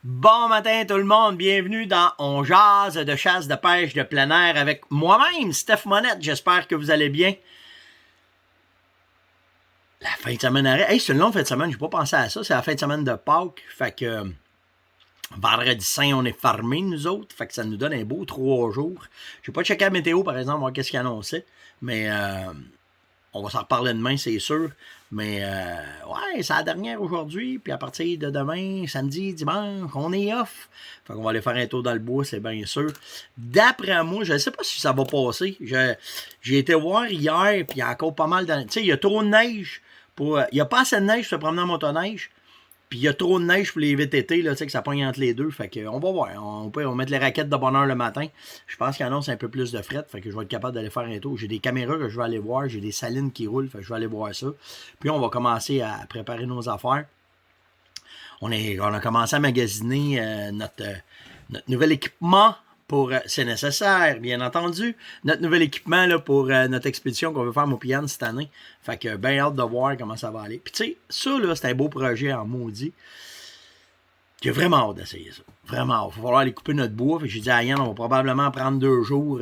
Bon matin tout le monde, bienvenue dans On jase de chasse, de pêche, de plein air avec moi-même, Steph Monette. J'espère que vous allez bien. La fin de semaine arrête. Hey, c'est une longue fin de semaine, j'ai pas pensé à ça. C'est la fin de semaine de Pâques. Fait que vendredi saint, on est fermés, nous autres. Fait que ça nous donne un beau 3 jours. J'ai pas checké la météo, par exemple, voir qu'est-ce qu'il annonçait. Mais on va s'en reparler demain, c'est sûr. Mais ouais, c'est la dernière aujourd'hui. Puis à partir de demain, samedi, dimanche, on est off. Fait qu'on va aller faire un tour dans le bois, c'est bien sûr. D'après moi, je ne sais pas si ça va passer. J'ai été voir hier, puis il y a encore pas mal de... Tu sais, il y a trop de neige. Il n'y a pas assez de neige pour se promener en motoneige. Puis il y a trop de neige pour les VTT, là, tu sais, que ça pogne entre les deux. Fait que on va voir. On va mettre les raquettes de bonne heure le matin. Je pense qu'il annonce un peu plus de fret. Fait que je vais être capable d'aller faire un tour. J'ai des caméras que je vais aller voir. J'ai des salines qui roulent. Fait que je vais aller voir ça. Puis on va commencer à préparer nos affaires. On a commencé à magasiner notre nouvel équipement. C'est nécessaire, bien entendu, notre nouvel équipement là, pour notre expédition qu'on veut faire au Pian cette année. Fait que bien hâte de voir comment ça va aller. Puis tu sais, ça là, c'est un beau projet en maudit. J'ai vraiment hâte d'essayer ça. Vraiment hâte. Il va falloir aller couper notre bois. Fait que j'ai dit à Yann, on va probablement prendre 2 jours.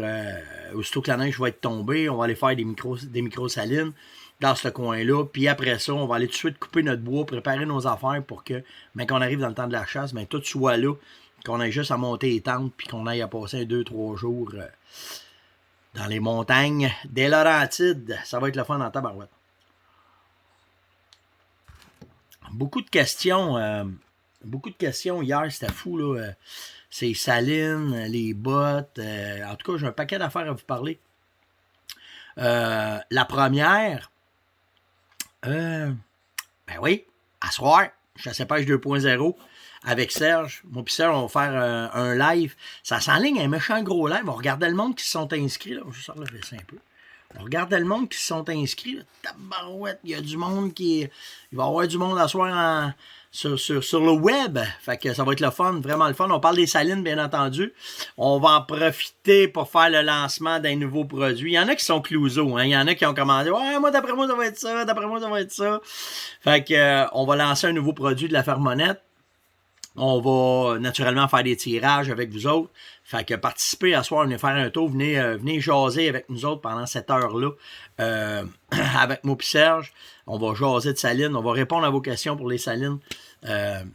Aussitôt que la neige va être tombée, on va aller faire des micro-salines dans ce coin-là. Puis après ça, on va aller tout de suite couper notre bois, préparer nos affaires pour que, quand on arrive dans le temps de la chasse, tout soit là. Qu'on ait juste à monter les tentes, puis qu'on aille à passer 2-3 jours dans les montagnes des Laurentides. Ça va être le fun en tabarouette. Beaucoup de questions hier, c'était fou, là. C'est salines, les bottes. En tout cas, j'ai un paquet d'affaires à vous parler. La première, ben oui, à soir, chasse et pêche 2.0. Avec Serge. Moi pis Serge, on va faire un live. Ça s'enligne un méchant gros live. On regardait le monde qui se sont inscrits. Là. Je vais juste le un peu. On regardait le monde qui se sont inscrits. Là. Tabarouette, il y a du monde qui... Il va y avoir du monde à soir sur le web. Fait que ça va être le fun, vraiment le fun. On parle des salines, bien entendu. On va en profiter pour faire le lancement d'un nouveau produit. Il y en a qui sont clouseaux. Hein. Il y en a qui ont commandé. Ouais, moi, d'après moi, ça va être ça. D'après moi, ça va être ça. Fait que on va lancer un nouveau produit de la Ferme Monette. On va naturellement faire des tirages avec vous autres. Fait que participez à soir, venez faire un tour, venez jaser avec nous autres pendant cette heure-là. Avec moi et Serge. On va jaser de salines. On va répondre à vos questions pour les salines. Ben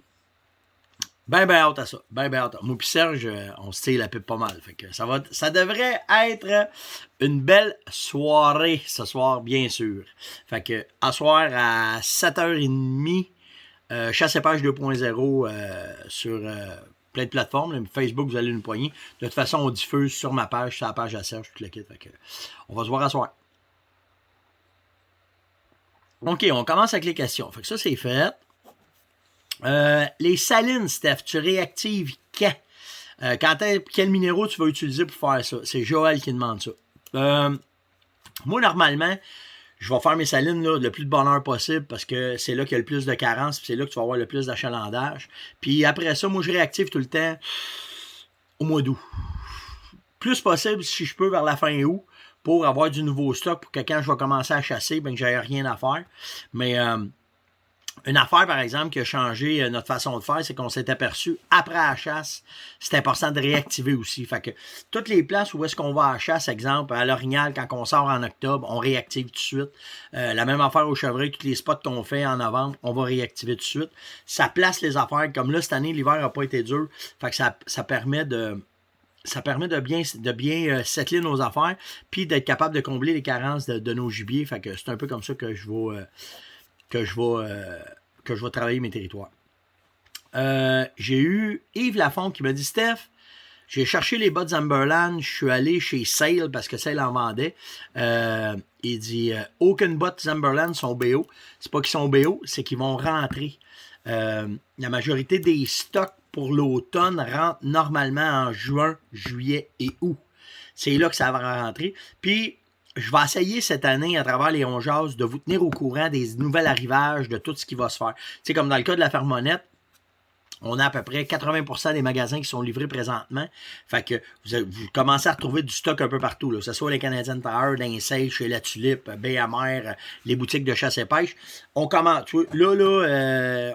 hâte à ça. Ben hâte. Moi et Serge, on se tire la pipe pas mal. Fait que ça devrait être une belle soirée ce soir, bien sûr. Fait que à soir à 7h30. Chasse et pêche 2.0 sur plein de plateformes. Facebook, vous allez nous poigner. De toute façon, on diffuse sur ma page, sur la page à Serge, tout le kit. Fait que, on va se voir à soir. OK, on commence avec les questions. Fait que ça, c'est fait. Les salines, Steph, tu réactives quand? Quel minéraux tu vas utiliser pour faire ça? C'est Joël qui demande ça. Moi, normalement, je vais faire mes salines là, le plus de bonheur possible parce que c'est là qu'il y a le plus de carence, puis c'est là que tu vas avoir le plus d'achalandage. Puis après ça, moi, je réactive tout le temps au mois d'août. Plus possible, si je peux, vers la fin août, pour avoir du nouveau stock, pour que quand je vais commencer à chasser, que j'aie rien à faire. Mais une affaire, par exemple, qui a changé notre façon de faire, c'est qu'on s'est aperçu, après la chasse, c'est important de réactiver aussi. Fait que toutes les places où est-ce qu'on va à la chasse, exemple, à l'Orignal, quand on sort en octobre, on réactive tout de suite. La même affaire au chevreuil, tous les spots qu'on fait en novembre, on va réactiver tout de suite. Ça place les affaires. Comme là, cette année, l'hiver n'a pas été dur. Fait que ça permet de bien settler nos affaires, puis d'être capable de combler les carences de nos gibiers. Fait que c'est un peu comme ça que je vais travailler mes territoires. J'ai eu Yves Lafont qui m'a dit « Steph, j'ai cherché les bottes Zumberland, je suis allé chez Sale parce que Sale en vendait. Il dit « Aucune botte Zumberland sont BO. » C'est pas qu'ils sont BO, c'est qu'ils vont rentrer. La majorité des stocks pour l'automne rentrent normalement en juin, juillet et août. C'est là que ça va rentrer. Puis, je vais essayer cette année, à travers les On jase, de vous tenir au courant des nouvelles arrivages, de tout ce qui va se faire. Tu sais, comme dans le cas de la Ferme Monette, On a à peu près 80% des magasins qui sont livrés présentement. Fait que vous commencez à retrouver du stock un peu partout, là, que ce soit les Canadian Tire, Lindsay, chez La Tulipe, Baie-Amère, les boutiques de chasse et pêche. On commence.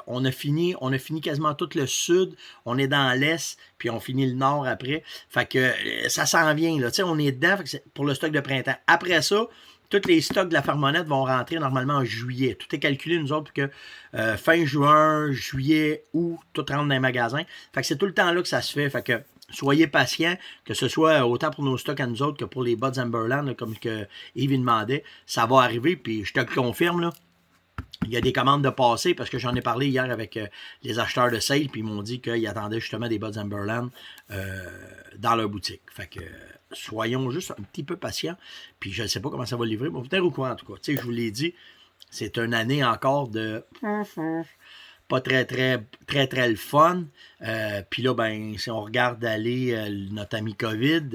On a fini quasiment tout le sud. On est dans l'est, puis on finit le nord après. Fait que ça s'en vient, là. On est dedans pour le stock de printemps. Après ça, tous les stocks de la Farmonnette vont rentrer normalement en juillet. Tout est calculé, nous autres, pour que fin juin, juillet, août, tout rentre dans les magasins. Fait que c'est tout le temps là que ça se fait. Fait que soyez patients, que ce soit autant pour nos stocks à nous autres que pour les Buds Amberland, là, comme que Yves demandait. Ça va arriver, puis je te le confirme, là. Il y a des commandes de passer parce que j'en ai parlé hier avec les acheteurs de sale, puis ils m'ont dit qu'ils attendaient justement des Buds Amberland dans leur boutique. Fait que soyons juste un petit peu patients. Puis je ne sais pas comment ça va livrer, mais vous tenir au courant en tout cas. Tu sais, je vous l'ai dit, c'est une année encore de pas très le fun. Puis là, ben, si on regarde aller notre ami COVID,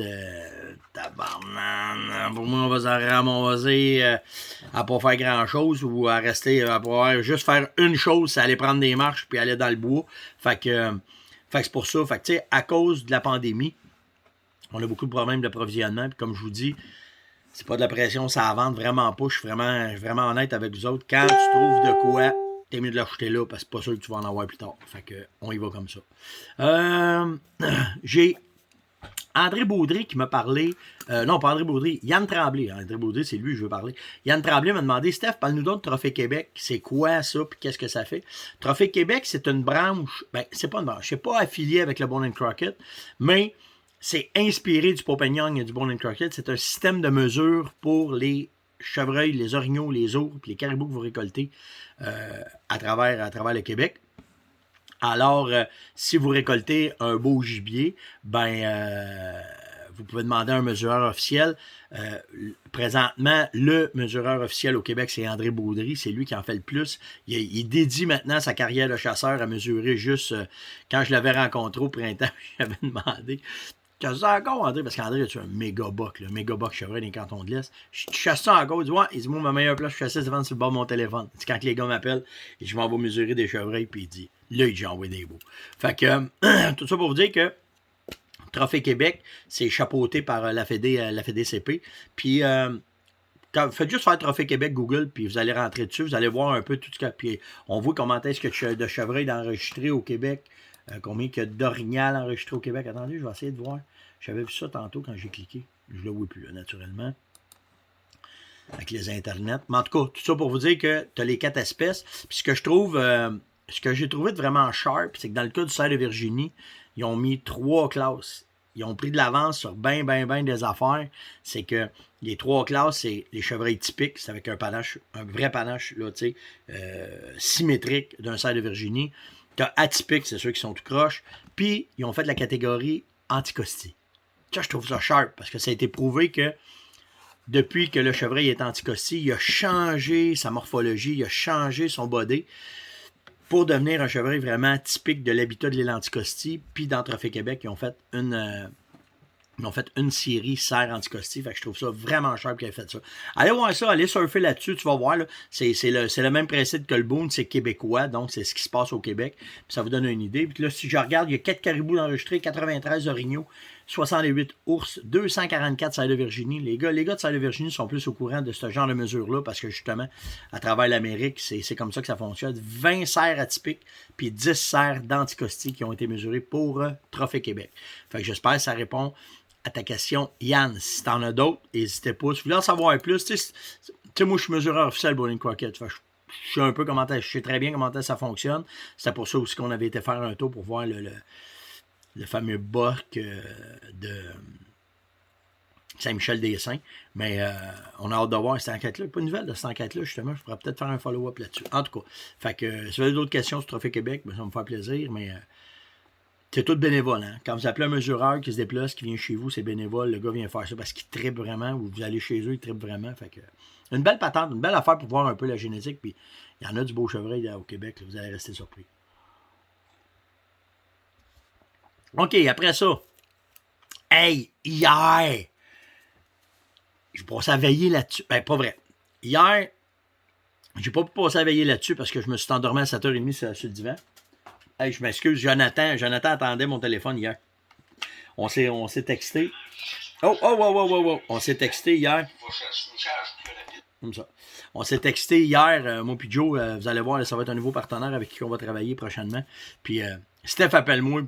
tabarnan, pour moi, on va s'en ramasser à pas faire grand-chose ou à rester, à pouvoir juste faire une chose, c'est aller prendre des marches puis aller dans le bois. Fait que c'est pour ça. Fait que, tu sais, à cause de la pandémie, on a beaucoup de problèmes d'approvisionnement. Puis comme je vous dis, c'est pas de la pression, ça vente vraiment pas. Je suis vraiment honnête avec vous autres. Quand tu trouves de quoi, t'es mieux de l'acheter là parce que c'est pas sûr que tu vas en avoir plus tard. Fait que on y va comme ça. J'ai André Baudry qui m'a parlé. Non, pas André Baudry, Yann Tremblay. André Baudry, c'est lui que je veux parler. Yann Tremblay m'a demandé, Steph, parle-nous donc de Trophée Québec. C'est quoi ça, puis qu'est-ce que ça fait? Trophée Québec, c'est une branche. Ben, c'est pas une branche. Je suis pas affilié avec le Bone & Crockett, mais c'est inspiré du Pope & Young et du Bone & Crockett. C'est un système de mesure pour les chevreuils, les orignaux, les ours et les caribous que vous récoltez à travers le Québec. Alors, si vous récoltez un beau gibier, ben, vous pouvez demander un mesureur officiel. Présentement, le mesureur officiel au Québec, c'est André Baudry. C'est lui qui en fait le plus. Il dédie maintenant sa carrière de chasseur à mesurer juste... quand je l'avais rencontré au printemps, j'avais demandé... Tu chasses ça encore, André? Parce qu'André, tu as un méga buck, là. Méga buck chevreuil dans les cantons de l'Est. Je chasse ça encore. Il dit, ouais, il dit, moi, ma meilleure place, je chassais, c'est sur le bord de mon téléphone. C'est quand les gars m'appellent et je m'en vais mesurer des chevreuils, puis il dit, là, j'ai envoyé des beaux. Fait que, tout ça pour vous dire que Trophée Québec, c'est chapeauté par la FEDCP. Puis, faites juste faire Trophée Québec Google, puis vous allez rentrer dessus, vous allez voir un peu tout ce que. Puis, on voit comment est-ce que de chevreuil d'enregistrer au Québec. Combien il y a d'orignal enregistré au Québec. Attendez, je vais essayer de voir. J'avais vu ça tantôt quand j'ai cliqué. Je ne le vois plus, là, naturellement. Avec les internets. Mais en tout cas, tout ça pour vous dire que tu as les 4 espèces. Puis ce que je trouve, ce que j'ai trouvé de vraiment sharp, c'est que dans le cas du cerf de Virginie, ils ont mis 3 classes. Ils ont pris de l'avance sur ben des affaires. C'est que les 3 classes, c'est les chevreuils typiques. C'est avec un panache, un vrai panache, là, tu sais, symétrique d'un cerf de Virginie. T'as atypique, c'est ceux qui sont tout croches. Puis, ils ont fait la catégorie anticosti. Ça, je trouve ça sharp, parce que ça a été prouvé que depuis que le chevreuil est anticosti, il a changé sa morphologie, il a changé son body pour devenir un chevreuil vraiment typique de l'habitat de l'île Anticosti. Puis, dans Trophée Québec, ils ont fait une série serre anticosti. Fait que je trouve ça vraiment sharp qu'ils aient fait ça. Allez voir ça, allez surfer là-dessus, tu vas voir. Là, c'est le même principe que le Boone, c'est québécois, donc c'est ce qui se passe au Québec. Puis ça vous donne une idée. Puis là, si je regarde, il y a 4 caribous enregistrés, 93 orignaux, 68 ours, 244 cerfs de Virginie. Les gars de cerfs de Virginie sont plus au courant de ce genre de mesures-là parce que justement, à travers l'Amérique, c'est comme ça que ça fonctionne. 20 cerfs atypiques, puis 10 cerfs d'anticosti qui ont été mesurés pour Trophée Québec. Fait que j'espère que ça répond à ta question, Yann. Si t'en as d'autres, n'hésitez pas. Si vous voulez en savoir plus, tu sais, moi, je suis mesureur officiel Bone & Crockett. Je sais un peu je sais très bien comment ça fonctionne. C'est pour ça aussi qu'on avait été faire un tour pour voir le fameux buck de Saint-Michel-des-Saints. Mais on a hâte de voir cette enquête-là. Pas une nouvelle de cette enquête-là, justement. Je pourrais peut-être faire un follow-up là-dessus. En tout cas, fait que si vous avez d'autres questions sur Trophée Québec, ben, ça va me faire plaisir, mais c'est tout bénévole. Hein? Quand vous appelez un mesureur qui se déplace, qui vient chez vous, c'est bénévole. Le gars vient faire ça parce qu'il trippe vraiment, ou vous allez chez eux, il trippe vraiment. Fait que, une belle patente, une belle affaire pour voir un peu la génétique. Puis il y en a du beau chevreuil là, au Québec. Là, vous allez rester surpris. OK, après ça. Hey, hier, je passais à veiller là-dessus. Ben, pas vrai. Hier, j'ai pas pu passer à veiller là-dessus parce que je me suis endormi à 7h30 sur le divan. Hey, je m'excuse, Jonathan. Jonathan attendait mon téléphone hier. On s'est texté. Oh. On s'est texté hier. Comme ça. On s'est texté hier, moi puis Joe, vous allez voir, là, ça va être un nouveau partenaire avec qui on va travailler prochainement. Puis Steph appelle-moi.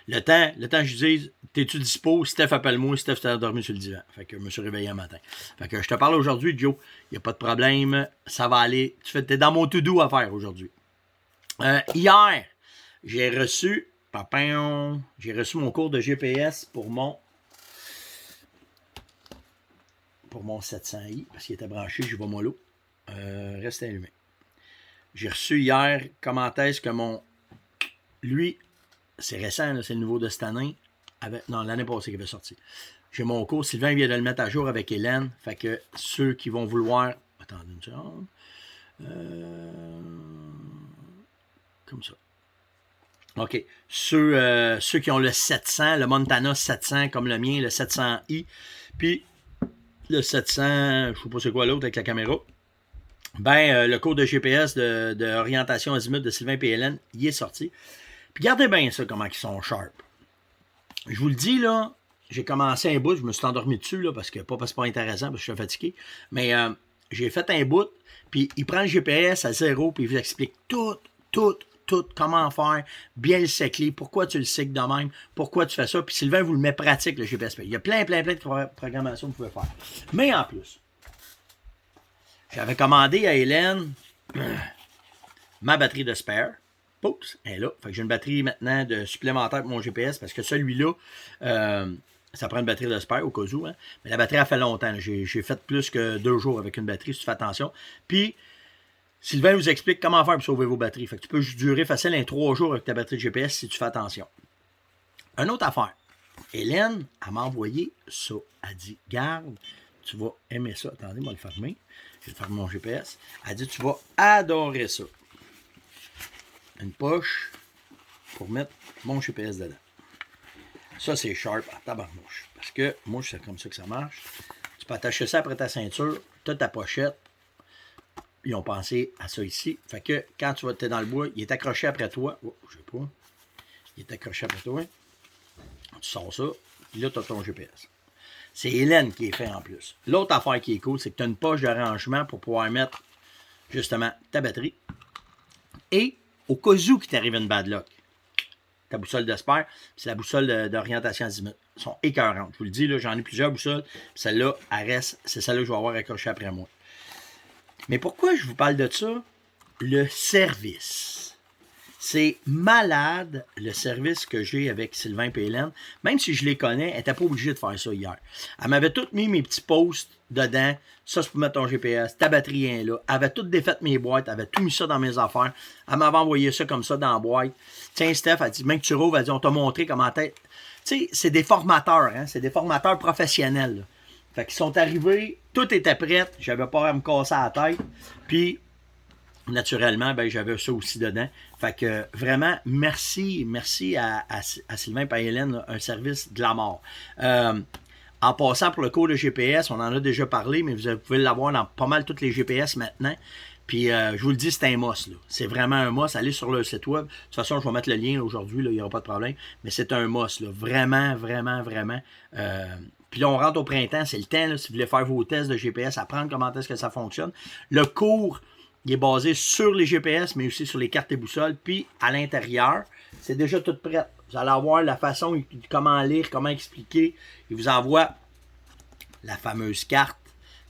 Le temps je dis, t'es-tu dispo? Steph appelle-moi. Steph t'es endormi sur le divan. Fait que je me suis réveillé un matin. Fait que je te parle aujourd'hui, Joe. Il n'y a pas de problème. Ça va aller. T'es dans mon to-do à faire aujourd'hui. Hier, j'ai reçu mon cours de GPS pour mon 700i, parce qu'il était branché, je vais mollo. Reste allumé. J'ai reçu hier, comment est-ce que lui, c'est récent, là, c'est le nouveau de cette année, non, l'année passée qu'il avait sorti. J'ai mon cours, Sylvain vient de le mettre à jour avec Hélène, fait que ceux qui vont vouloir, attendez une seconde, comme ça. OK. Ceux qui ont le 700, le Montana 700 comme le mien, le 700i, puis le 700, je ne sais pas c'est quoi l'autre avec la caméra, le cours de GPS de orientation azimut de Sylvain PLN, il est sorti. Puis regardez bien ça, comment ils sont sharp. Je vous le dis, là, j'ai commencé un bout, je me suis endormi dessus, là, parce que c'est pas intéressant, parce que je suis fatigué, mais j'ai fait un bout, puis il prend le GPS à 0, puis il vous explique tout, comment faire, bien le sécler, pourquoi tu le cycles de même, pourquoi tu fais ça, puis Sylvain vous le met pratique, le GPS. Il y a plein de programmations que vous pouvez faire. Mais en plus, j'avais commandé à Hélène ma batterie de spare. Oups, elle est là. Fait que j'ai une batterie maintenant de supplémentaire pour mon GPS, parce que celui-là, ça prend une batterie de spare au cas où, hein. Mais la batterie a fait longtemps. J'ai fait plus que 2 jours avec une batterie, si tu fais attention. Puis, Sylvain vous explique comment faire pour sauver vos batteries. Fait que tu peux durer facile 3 jours avec ta batterie de GPS si tu fais attention. Une autre affaire. Hélène, elle m'a envoyé ça. Elle dit, garde, tu vas aimer ça. Attendez, moi le fermer. Je vais fermer mon GPS. Elle dit, tu vas adorer ça. Une poche pour mettre mon GPS dedans. Ça, c'est sharp à tabarnouche. Parce que moi, c'est comme ça que ça marche. Tu peux attacher ça après ta ceinture. Tu as ta pochette. Ils ont pensé à ça ici. Fait que quand tu vas être dans le bois, il est accroché après toi. Oh, je sais pas. Il est accroché après toi. Tu sors ça. Puis là, tu as ton GPS. C'est Hélène qui est fait en plus. L'autre affaire qui est cool, c'est que tu as une poche de rangement pour pouvoir mettre justement ta batterie. Et au cas où qu'il t'arrive une bad luck, ta boussole de spare, c'est la boussole d'orientation azimut. Elles sont écœurantes. Je vous le dis, là, j'en ai plusieurs boussoles. Celle-là, elle reste. C'est celle-là que je vais avoir accrochée après moi. Mais pourquoi je vous parle de ça? Le service. C'est malade, le service que j'ai avec Sylvain PLN. Même si je les connais, elle n'était pas obligée de faire ça hier. Elle m'avait tout mis mes petits posts dedans. Ça, c'est pour mettre ton GPS. Ta batterie est là. Elle avait tout défait mes boîtes. Elle avait tout mis ça dans mes affaires. Elle m'avait envoyé ça comme ça dans la boîte. Tiens, Steph, elle dit, même que tu rouvres, elle dit, on t'a montré comment t'es. Tu sais, c'est des formateurs, hein? C'est des formateurs professionnels, là. Fait qu'ils sont arrivés, tout était prêt, j'avais pas à me casser la tête, puis naturellement, j'avais ça aussi dedans. Fait que vraiment, merci à Sylvain et à Hélène, un service de la mort. En passant pour le cours de GPS, on en a déjà parlé, mais vous pouvez l'avoir dans pas mal tous les GPS maintenant. Puis je vous le dis, c'est un must. C'est vraiment un must. Allez sur le site web. De toute façon, je vais mettre le lien aujourd'hui, il n'y aura pas de problème. Mais c'est un must. Là. Vraiment. Puis là, on rentre au printemps, c'est le temps, là, si vous voulez faire vos tests de GPS, apprendre comment est-ce que ça fonctionne. Le cours, il est basé sur les GPS, mais aussi sur les cartes et boussoles. Puis, à l'intérieur, c'est déjà tout prêt. Vous allez avoir la façon, comment lire, comment expliquer. Il vous envoie la fameuse carte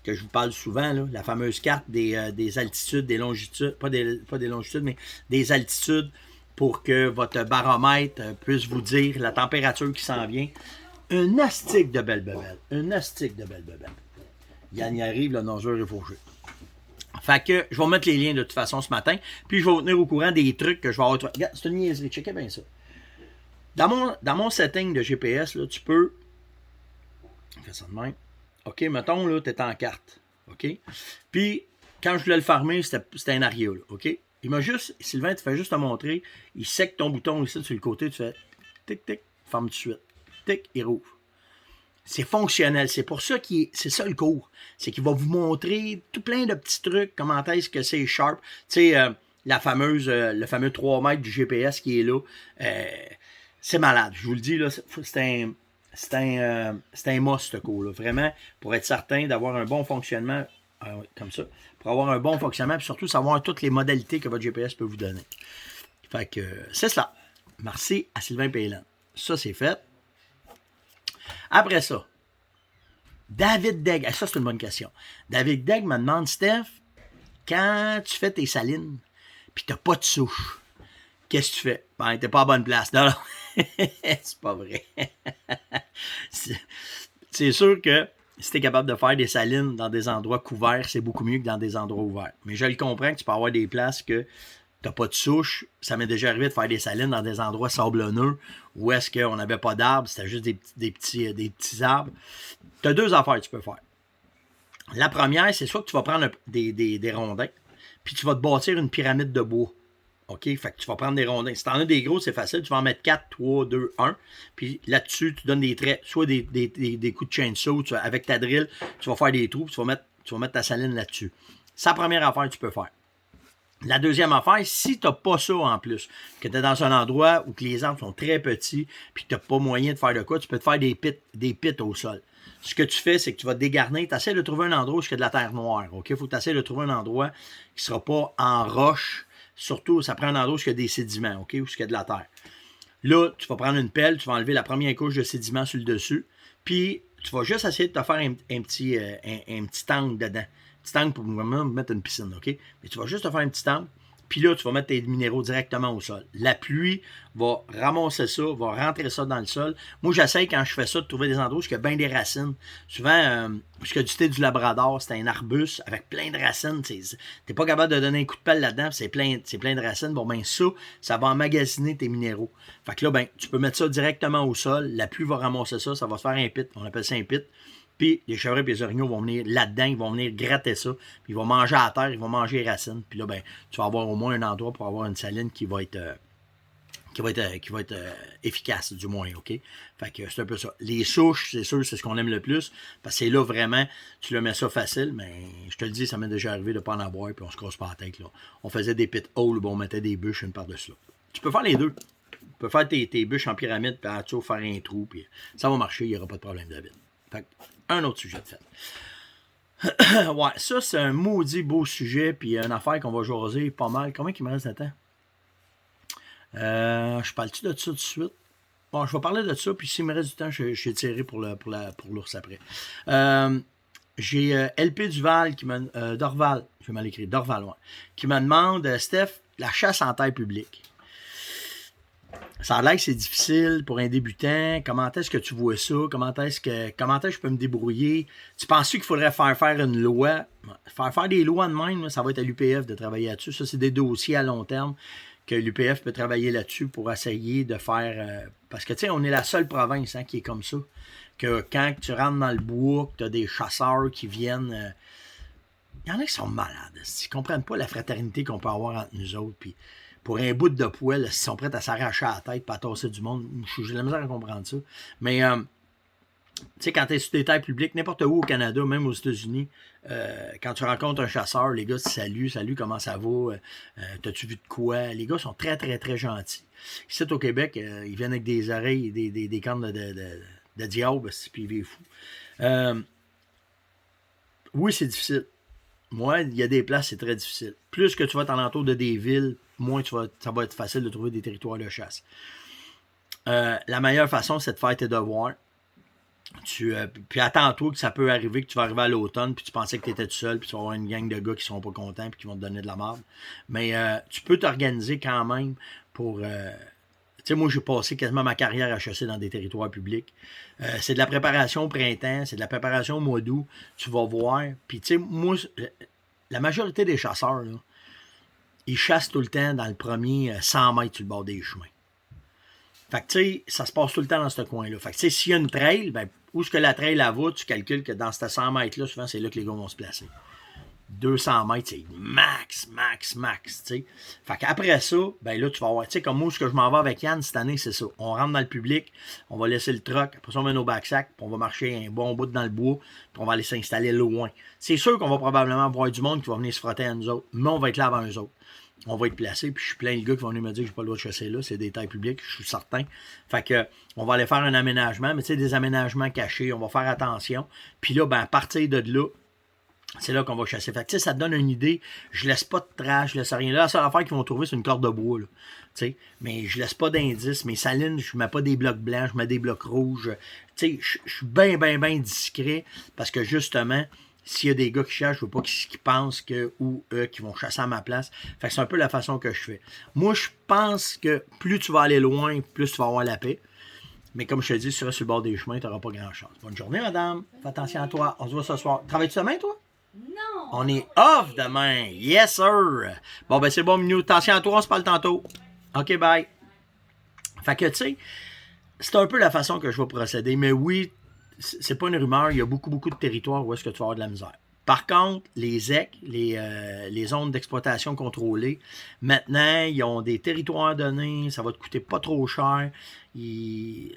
que je vous parle souvent, là, la fameuse carte des altitudes, des longitudes, pas des longitudes, mais des altitudes pour que votre baromètre puisse vous dire la température qui s'en vient. Un astique de belle bebelle. Un astique de belle bebelle. Yann y arrive, le nageur est fauché. Fait que je vais mettre les liens de toute façon ce matin. Puis je vais vous tenir au courant des trucs que je vais avoir. Regarde, c'est une niaiserie. Checkez bien ça. Dans mon setting de GPS, là, tu peux. On fait ça de même. OK, mettons, là, tu es en carte. OK? Puis, quand je voulais le farmer, c'était un aria, là. OK? Il m'a juste. Sylvain, tu fais juste te montrer. Il sec ton bouton ici sur le côté. Tu fais tic, ferme tout de suite. Tic, il rouvre. C'est fonctionnel. C'est pour ça c'est ça le cours. C'est qu'il va vous montrer tout plein de petits trucs, comment est-ce que c'est sharp. Tu sais, le fameux 3 mètres du GPS qui est là. C'est malade. Je vous le dis, là, c'est un must, ce coup-là. Vraiment, pour être certain d'avoir un bon fonctionnement, comme ça, pour avoir un bon fonctionnement, et surtout savoir toutes les modalités que votre GPS peut vous donner. Fait que c'est cela. Merci à Sylvain Pélan. Ça, c'est fait. Après ça, David Degg. Ça, c'est une bonne question. David Degg me demande, Steph, quand tu fais tes salines, puis t'as pas de souche, qu'est-ce que tu fais? Ben, t'es pas à bonne place. Non, non. C'est pas vrai. C'est sûr que si tu es capable de faire des salines dans des endroits couverts, c'est beaucoup mieux que dans des endroits ouverts. Mais je le comprends que tu peux avoir des places que tu n'as pas de souche. Ça m'est déjà arrivé de faire des salines dans des endroits sablonneux où est-ce qu'on n'avait pas d'arbres, c'était juste des petits arbres. Tu as deux affaires que tu peux faire. La première, c'est soit que tu vas prendre des rondins, puis tu vas te bâtir une pyramide de bois. OK? Fait que tu vas prendre des rondins. Si tu en as des gros, c'est facile. Tu vas en mettre 4, 3, 2, 1. Puis là-dessus, tu donnes des traits, soit des coups de chainsaw, avec ta drill, tu vas faire des trous, puis tu vas mettre ta saline là-dessus. C'est la première affaire que tu peux faire. La deuxième affaire, si tu n'as pas ça en plus, que tu es dans un endroit où les arbres sont très petits, puis que tu n'as pas moyen de faire de quoi, tu peux te faire des pits au sol. Ce que tu fais, c'est que tu vas dégarner, tu essaies de trouver un endroit où il y a de la terre noire. OK? Il faut que tu essaies de trouver un endroit qui ne sera pas en roche. Surtout, ça prend un endroit où il y a des sédiments, OK? Où il y a de la terre. Là, tu vas prendre une pelle, tu vas enlever la première couche de sédiments sur le dessus, puis tu vas juste essayer de te faire un petit tank dedans. Un petit tank pour vraiment mettre une piscine, OK? Mais tu vas juste te faire un petit tank, puis là, tu vas mettre tes minéraux directement au sol. La pluie va ramasser ça, va rentrer ça dans le sol. Moi, j'essaie, quand je fais ça, de trouver des endroits où il y a bien des racines. Souvent, parce que du thé du Labrador, c'est un arbuste avec plein de racines. Tu n'es pas capable de donner un coup de pelle là-dedans, c'est plein de racines. Bon, ben ça va emmagasiner tes minéraux. Fait que là, ben, tu peux mettre ça directement au sol. La pluie va ramasser ça, ça va se faire un pit. On appelle ça un pit. Puis les chevreuils et les orignaux vont venir là-dedans, ils vont venir gratter ça, puis ils vont manger à terre, ils vont manger les racines. Puis là, ben, tu vas avoir au moins un endroit pour avoir une saline qui va être efficace, du moins, OK? Fait que c'est un peu ça. Les souches, c'est sûr, c'est ce qu'on aime le plus, parce que c'est là vraiment, tu le mets ça facile, mais je te le dis, ça m'est déjà arrivé de ne pas en avoir, puis on se casse pas la tête, là. On faisait des pit holes, on mettait des bûches une par-dessus là. Tu peux faire les deux. Tu peux faire tes bûches en pyramide, puis en dessous, faire un trou, puis ça va marcher, il n'y aura pas de problème, David. Fait que, un autre sujet de fait. Ouais, ça, c'est un maudit beau sujet, puis une affaire qu'on va jaser pas mal. Combien il me reste de temps? Je parle-tu de ça tout de suite? Bon, je vais parler de ça, puis s'il me reste du temps, je vais tirer pour l'ours après. J'ai LP Duval, Dorval, je vais mal écrire, Dorval, ouais, qui me demande, Steph, la chasse en terre publique. Ça a l'air que c'est difficile pour un débutant. Comment est-ce que tu vois ça? Comment est-ce que je peux me débrouiller? Tu penses qu'il faudrait faire une loi? Faire des lois de même, ça va être à l'UPF de travailler là-dessus. Ça, c'est des dossiers à long terme que l'UPF peut travailler là-dessus pour essayer de faire... parce que, tu sais, on est la seule province qui est comme ça. Que quand tu rentres dans le bois, que tu as des chasseurs qui viennent... Il y en a qui sont malades. Ils ne comprennent pas la fraternité qu'on peut avoir entre nous autres. Puis pour un bout de poêle, ils sont prêts à s'arracher à la tête et à tasser du monde. J'ai de la misère à comprendre ça. Mais, tu sais, quand tu es sur des terres publiques, n'importe où au Canada, même aux États-Unis, quand tu rencontres un chasseur, les gars te saluent. Salut, comment ça va? T'as-tu vu de quoi? Les gars sont très, très, très gentils. Ici, au Québec, ils viennent avec des oreilles, des cornes de diable, puis ils vivent fous. Oui, c'est difficile. Moi, il y a des places, c'est très difficile. Plus que tu vas t'en entour de des villes, moins ça va être facile de trouver des territoires de chasse. La meilleure façon, c'est de faire tes devoirs. Puis attends-toi que ça peut arriver, que tu vas arriver à l'automne, puis tu pensais que tu étais tout seul, puis tu vas avoir une gang de gars qui ne seront pas contents, puis qui vont te donner de la merde. Mais tu peux t'organiser quand même pour... tu sais, moi, j'ai passé quasiment ma carrière à chasser dans des territoires publics. C'est de la préparation au printemps, c'est de la préparation au mois d'août. Tu vas voir. Puis, tu sais, moi, la majorité des chasseurs, là, ils chassent tout le temps dans le premier 100 mètres sur le bord des chemins. Fait que, tu sais, ça se passe tout le temps dans ce coin-là. Fait que, tu sais, s'il y a une trail, ben, où est-ce que la trail la va, tu calcules que dans ces 100 mètres-là, souvent, c'est là que les gars vont se placer. 200 mètres, c'est max, tu sais. Fait qu'après ça, ben là, tu vas voir, tu sais, comme moi, ce que je m'en vais avec Yann cette année, c'est ça. On rentre dans le public, on va laisser le truck, après ça, on met nos backpacks, puis on va marcher un bon bout dans le bois, puis on va aller s'installer loin. C'est sûr qu'on va probablement voir du monde qui va venir se frotter à nous autres, mais on va être là avant eux autres. on va être placé. Puis je suis plein de gars qui vont venir me dire que j'ai pas le droit de chasser là. C'est des tailles publiques, je suis certain. Fait que on va aller faire un aménagement, mais tu sais, des aménagements cachés, on va faire attention. Puis là, ben, à partir de là, c'est là qu'on va chasser. Fait que, tu sais, ça te donne une idée. Je laisse pas de trash, je laisse rien. Là, la seule affaire qu'ils vont trouver, c'est une corde de bois, là. Tu sais, mais je laisse pas d'indices. Mes salines, je mets pas des blocs blancs, je mets des blocs rouges. Tu sais, je suis bien, bien, bien discret parce que, justement, s'il y a des gars qui chassent, je veux pas qu'ils pensent que, ou eux, qui vont chasser à ma place. Fait que c'est un peu la façon que je fais. Moi, je pense que plus tu vas aller loin, plus tu vas avoir la paix. Mais comme je te dis, si tu restes sur le bord des chemins, tu n'auras pas grand chance. Bonne journée, madame. Fais attention à toi. On se voit ce soir. Travailles-tu demain, toi? Non! On est off demain. Yes, sir. Bon, ben c'est bon, Minou. Attention à toi, on se parle tantôt. OK, bye. Fait que, tu sais, c'est un peu la façon que je vais procéder. Mais oui, c'est pas une rumeur. Il y a beaucoup, beaucoup de territoires où est-ce que tu vas avoir de la misère. Par contre, les ZEC, les zones d'exploitation contrôlées, maintenant, ils ont des territoires donnés, ça va te coûter pas trop cher. Les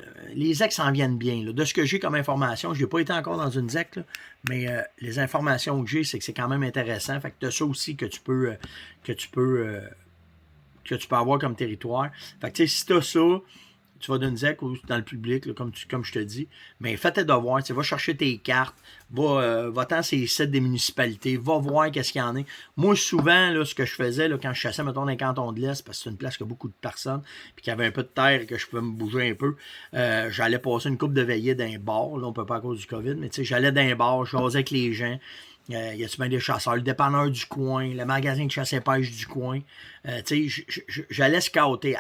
ZEC s'en viennent bien. Là. De ce que j'ai comme information, je n'ai pas été encore dans une ZEC, là, mais les informations que j'ai, c'est que c'est quand même intéressant. Fait que tu as ça aussi que tu peux avoir comme territoire. Fait que tu sais, si tu as ça, tu vas dans une ZEC ou dans le public, là, comme je te dis, mais fais tes devoirs, va chercher tes cartes, va-t'en ces sites des municipalités, va voir qu'est-ce qu'il y en a. Moi, souvent, là, ce que je faisais là, quand je chassais, mettons, dans les cantons de l'Est, parce que c'est une place qui a beaucoup de personnes, puis qu'il y avait un peu de terre et que je pouvais me bouger un peu, j'allais passer une couple de veillées dans un bar, là, on peut pas à cause du COVID, mais tu sais, j'allais dans un bar, je jasais avec les gens. Y a-tu bien des chasseurs, le dépanneur du coin, le magasin de chasse et pêche du coin. Tu sais, j'allais scouter.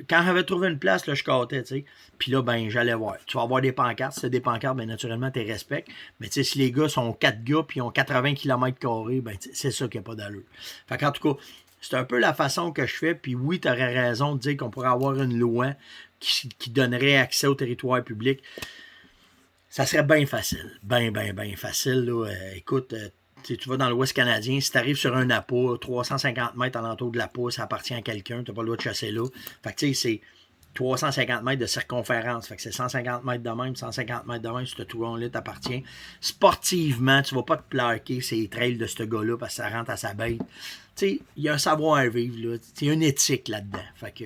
Quand j'avais trouvé une place, là, je scoutais, tu sais. Puis là, ben, j'allais voir. Tu vas avoir des pancartes. Si c'est des pancartes, ben, naturellement, tu les respectes. Mais tu sais, si les gars sont 4 gars puis ils ont 80 km², ben, c'est ça qui n'a pas d'allure. Fait qu'en tout cas, c'est un peu la façon que je fais. Puis oui, tu aurais raison de dire qu'on pourrait avoir une loi qui donnerait accès au territoire public. Ça serait bien facile. Bien facile. Là. Écoute, tu vas dans l'Ouest canadien, si tu arrives sur un appât, 350 mètres alentour de l'appât, ça appartient à quelqu'un, tu n'as pas le droit de chasser là. Fait que tu sais, c'est 350 mètres de circonférence. Fait que c'est 150 mètres de même, 150 mètres de même, ce trou-là t'appartient. Sportivement, tu ne vas pas te plaquer ces trails de ce gars-là parce que ça rentre à sa bête. Tu sais, il y a un savoir-vivre, là. Il y a une éthique là-dedans. Fait que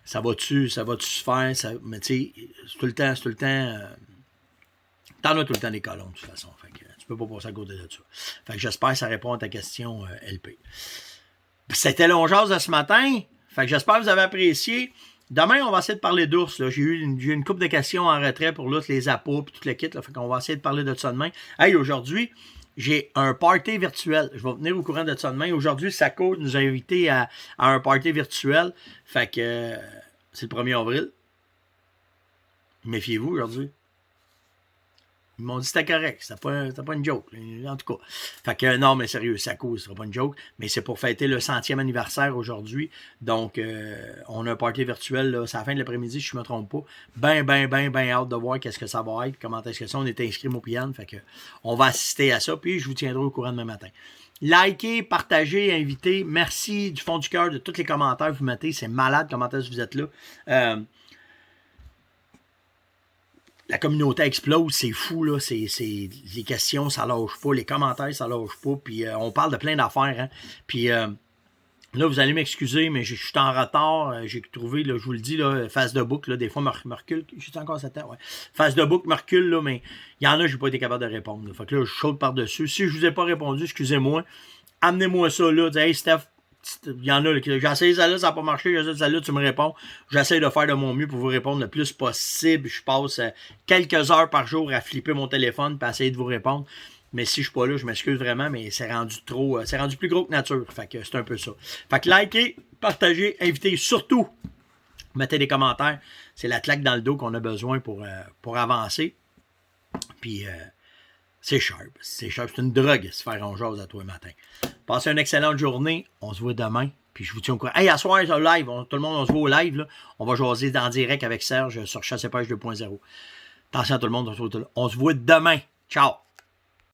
ça va-tu se faire? Mais tu sais, c'est tout le temps. T'en as tout le temps des colons, de toute façon. Fait que tu peux pas passer à côté de ça. Fait que j'espère que ça répond à ta question, LP. C'était l'ongeance de ce matin. Fait que j'espère que vous avez apprécié. Demain, on va essayer de parler d'ours. J'ai eu une couple de questions en retrait pour l'autre, les appâts et tout le kit. Là. Fait qu'on va essayer de parler de ça demain. Hey, aujourd'hui, j'ai un party virtuel. Je vais venir au courant de ça demain. Aujourd'hui, Sako nous a invités à un party virtuel. Fait que c'est le 1er avril. Méfiez-vous aujourd'hui. Ils m'ont dit que c'était correct, c'était pas une joke, en tout cas. Fait que non, mais sérieux, ça cause, ce sera pas une joke, mais c'est pour fêter le 100e anniversaire aujourd'hui. Donc, on a un party virtuel, là, c'est à la fin de l'après-midi, si je ne me trompe pas. Ben hâte de voir qu'est-ce que ça va être, comment est-ce que ça. On est inscrit au Pian, fait que on va assister à ça, puis je vous tiendrai au courant demain matin. Likez, partagez, invitez. Merci du fond du cœur de tous les commentaires que vous mettez. C'est malade comment est-ce que vous êtes là. La communauté explose, c'est fou, là. Les questions, ça lâche pas. Les commentaires, ça lâche pas. Puis on parle de plein d'affaires. Hein. Puis là, vous allez m'excuser, mais je suis en retard. J'ai trouvé, là, je vous le dis, là, face de boucle, là, des fois, me recule. J'ai encore 7 ans, ouais. Face de boucle, me recule, là, mais il y en a, j'ai pas été capable de répondre. Là. Fait que là, je saute par-dessus. Si je vous ai pas répondu, excusez-moi. Amenez-moi ça, là. Dis, hey, Steph, il y en a, là, j'ai essayé ça là, ça n'a pas marché, j'ai essayé ça là, tu me réponds. J'essaie de faire de mon mieux pour vous répondre le plus possible. Je passe quelques heures par jour à flipper mon téléphone et à essayer de vous répondre. Mais si je suis pas là, je m'excuse vraiment, mais c'est rendu plus gros que nature. Fait que c'est un peu ça. Fait que likez, partagez, invitez, surtout, mettez des commentaires. C'est la claque dans le dos qu'on a besoin pour avancer. Puis c'est sharp. C'est une drogue, se faire en jase à toi le matin. Passez une excellente journée. On se voit demain. Puis je vous tiens au courant. Hey, à soir, c'est live. Tout le monde, on se voit au live. Là. On va jaser en direct avec Serge sur Chasse et Pêche 2.0. Attention à tout le monde. On se voit demain. Ciao.